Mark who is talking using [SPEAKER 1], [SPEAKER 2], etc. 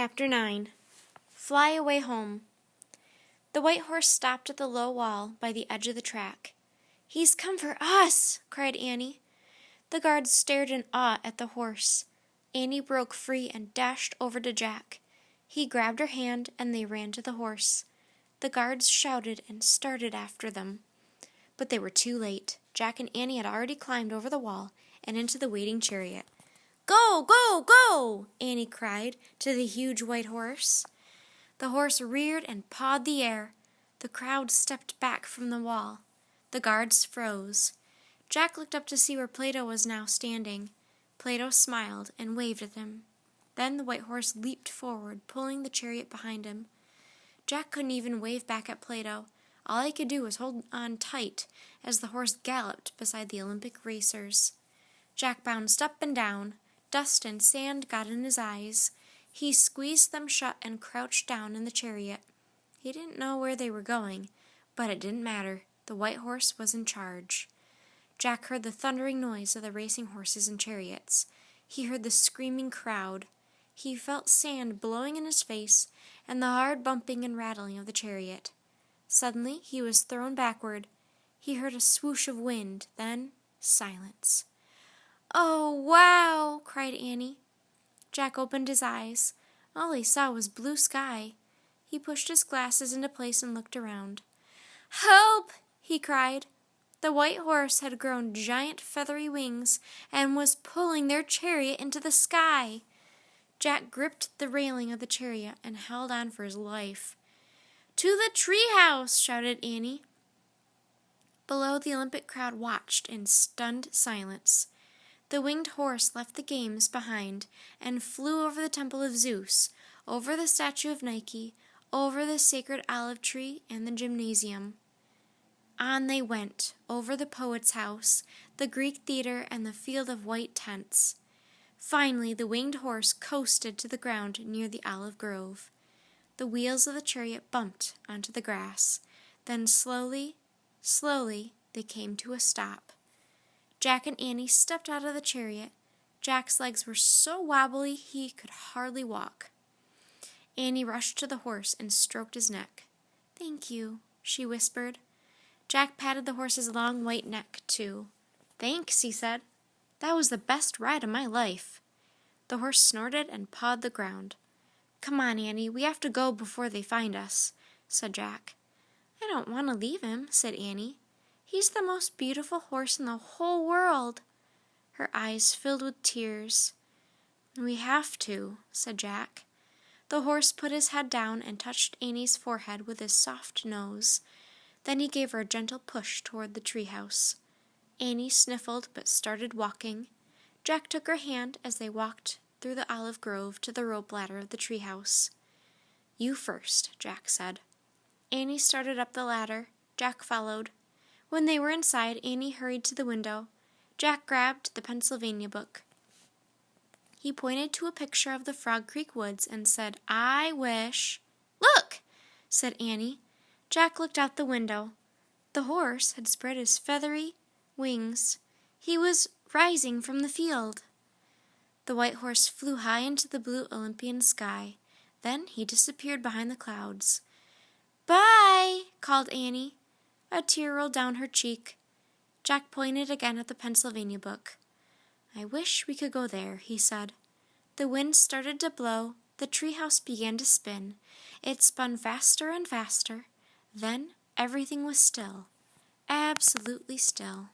[SPEAKER 1] Chapter 9. Fly Away Home. The white horse stopped at the low wall by the edge of the track. "He's come for us!" cried Annie. The guards stared in awe at the horse. Annie broke free and dashed over to Jack. He grabbed her hand and they ran to the horse. The guards shouted and started after them. But they were too late. Jack and Annie had already climbed over the wall and into the waiting chariot. "Go, go, go!" Annie cried to the huge white horse. The horse reared and pawed the air. The crowd stepped back from the wall. The guards froze. Jack looked up to see where Plato was now standing. Plato smiled and waved at him. Then the white horse leaped forward, pulling the chariot behind him. Jack couldn't even wave back at Plato. All he could do was hold on tight as the horse galloped beside the Olympic racers. Jack bounced up and down. Dust and sand got in his eyes. He squeezed them shut and crouched down in the chariot. He didn't know where they were going, but it didn't matter. The white horse was in charge. Jack heard the thundering noise of the racing horses and chariots. He heard the screaming crowd. He felt sand blowing in his face and the hard bumping and rattling of the chariot. Suddenly he was thrown backward. He heard a swoosh of wind, then silence. "Oh, wow!" cried Annie. Jack opened his eyes. All he saw was blue sky. He pushed his glasses into place and looked around. "Help!" he cried. The white horse had grown giant feathery wings and was pulling their chariot into the sky. Jack gripped the railing of the chariot and held on for his life. "To the treehouse!" shouted Annie. Below, the Olympic crowd watched in stunned silence. The winged horse left the games behind and flew over the temple of Zeus, over the statue of Nike, over the sacred olive tree and the gymnasium. On they went, over the poet's house, the Greek theater, and the field of white tents. Finally, the winged horse coasted to the ground near the olive grove. The wheels of the chariot bumped onto the grass. Then slowly, slowly, they came to a stop. Jack and Annie stepped out of the chariot. Jack's legs were so wobbly he could hardly walk. Annie rushed to the horse and stroked his neck. "Thank you," she whispered. Jack patted the horse's long white neck, too. "Thanks," he said. "That was the best ride of my life." The horse snorted and pawed the ground. "Come on, Annie, we have to go before they find us," said Jack. "I don't want to leave him," said Annie. "He's the most beautiful horse in the whole world." Her eyes filled with tears. "We have to," said Jack. The horse put his head down and touched Annie's forehead with his soft nose. Then he gave her a gentle push toward the treehouse. Annie sniffled but started walking. Jack took her hand as they walked through the olive grove to the rope ladder of the treehouse. "You first," Jack said. Annie started up the ladder. Jack followed. When they were inside, Annie hurried to the window. Jack grabbed the Pennsylvania book. He pointed to a picture of the Frog Creek woods and said, "I wish—" "Look!" said Annie. Jack looked out the window. The horse had spread his feathery wings. He was rising from the field. The white horse flew high into the blue Olympian sky. Then he disappeared behind the clouds. "Bye!" called Annie. A tear rolled down her cheek. Jack pointed again at the Pennsylvania book. "I wish we could go there," he said. The wind started to blow. The treehouse began to spin. It spun faster and faster. Then everything was still, absolutely still.